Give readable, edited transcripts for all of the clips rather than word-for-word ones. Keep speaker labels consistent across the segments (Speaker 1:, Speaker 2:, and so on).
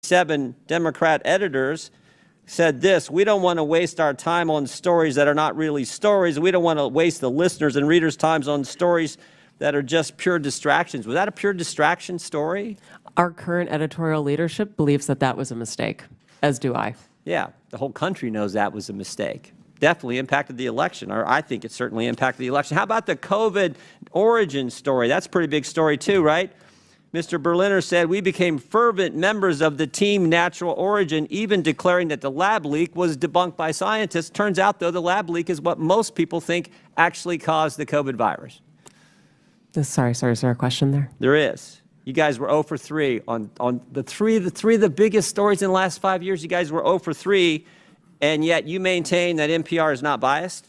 Speaker 1: 7 Democrat editors said this: we don't want to waste our time on stories that are not really stories. We don't want to waste the listeners' and readers' times on stories that are just pure distractions. Was that a pure distraction story?
Speaker 2: Our current editorial leadership believes that that was a mistake, as do I.
Speaker 1: Yeah, the whole country knows that was a mistake. Definitely impacted the election, or I think it certainly impacted the election. How about the COVID origin story? That's a pretty big story too, right? Mr. Berliner said, we became fervent members of the team natural origin, even declaring that the lab leak was debunked by scientists. Turns out, though, the lab leak is what most people think actually caused the COVID virus.
Speaker 2: Sorry, is there a question there?
Speaker 1: There is. You guys were 0 for 3 on the three of the biggest stories in the last 5 years. You guys were 0 for 3, and yet you maintain that NPR is not biased?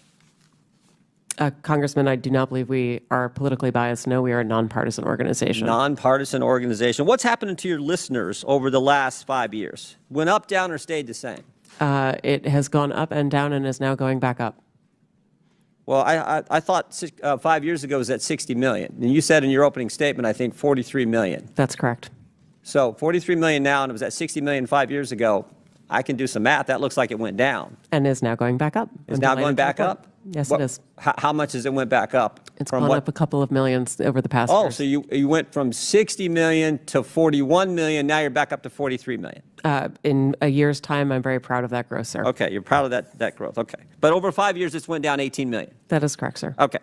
Speaker 2: Congressman, I do not believe we are politically biased. No, we are a nonpartisan organization.
Speaker 1: Nonpartisan organization. What's happened to your listeners over the last 5 years? Went up, down, or stayed the same?
Speaker 2: It has gone up and down and is now going back up.
Speaker 1: Well, I thought 5 years ago it was at 60 million. And you said in your opening statement, I think 43 million.
Speaker 2: That's correct.
Speaker 1: So 43 million now, and it was at 60 million 5 years ago. I can do some math. That looks like it went down.
Speaker 2: And is now going back up.
Speaker 1: It's now going back up?
Speaker 2: Yes, it is.
Speaker 1: How much has it went back up?
Speaker 2: It's gone up a couple of millions over the past years.
Speaker 1: So you went from 60 million to 41 million. Now you're back up to 43 million.
Speaker 2: In a year's time, I'm very proud of that growth, sir.
Speaker 1: Okay, you're proud of that growth. Okay. But over 5 years, it's went down 18 million.
Speaker 2: That is correct, sir.
Speaker 1: Okay.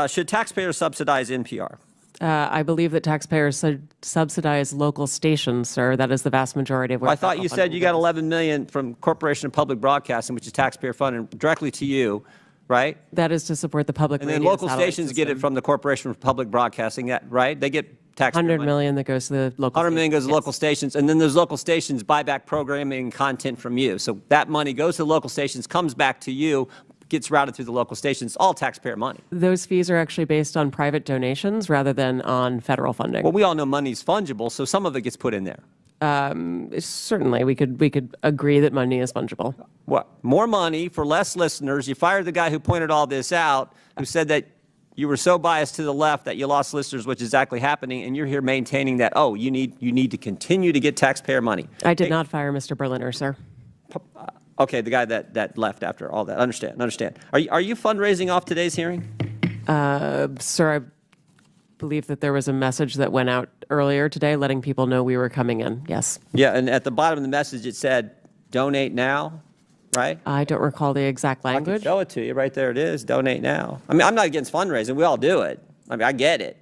Speaker 1: Should taxpayers subsidize NPR?
Speaker 2: I believe that taxpayers subsidize local stations, sir. That is the vast majority of what
Speaker 1: I thought you said you got 11 million from Corporation of Public Broadcasting, which is taxpayer funded directly to you, right?
Speaker 2: That is to support the public radio.
Speaker 1: And then local stations get it from the Corporation of Public Broadcasting, right? They get taxpayer money.
Speaker 2: 100 million that goes to the local
Speaker 1: 100 million goes to local stations, and then those local stations buy back programming and content from you. So that money goes to the local stations, comes back to you, gets routed through the local stations, all taxpayer money.
Speaker 2: Those fees are actually based on private donations rather than on federal funding.
Speaker 1: Well, we all know money's fungible, so some of it gets put in there.
Speaker 2: Certainly, we could agree that money is fungible.
Speaker 1: What? More money for less listeners. You fired the guy who pointed all this out, who said that you were so biased to the left that you lost listeners, which is exactly happening, and you're here maintaining that, oh, you need to continue to get taxpayer money.
Speaker 2: I did not fire Mr. Berliner, sir.
Speaker 1: Okay, the guy that left after all that. Understand. Are you fundraising off today's hearing?
Speaker 2: Sir, I believe that there was a message that went out earlier today letting people know we were coming in. Yes.
Speaker 1: Yeah, and at the bottom of the message it said, donate now, right?
Speaker 2: I don't recall the exact language.
Speaker 1: I can show it to you. Right there it is, donate now. I mean, I'm not against fundraising. We all do it. I mean, I get it.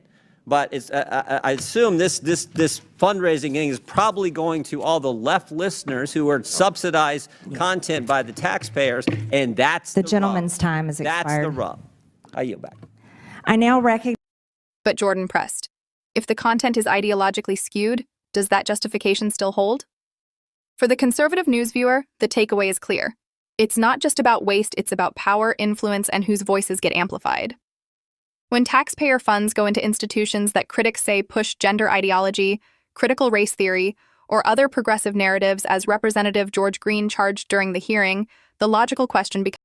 Speaker 1: But it's, I assume this fundraising thing is probably going to all the left listeners who are subsidized content by the taxpayers, and that's the
Speaker 3: gentleman's
Speaker 1: rub.
Speaker 3: time is expired.
Speaker 1: That's the rub. I yield back.
Speaker 3: I now recognize.
Speaker 4: But Jordan pressed, if the content is ideologically skewed, does that justification still hold? For the conservative news viewer, the takeaway is clear. It's not just about waste, it's about power, influence, and whose voices get amplified. When taxpayer funds go into institutions that critics say push gender ideology, critical race theory, or other progressive narratives, as Representative George Green charged during the hearing, the logical question becomes,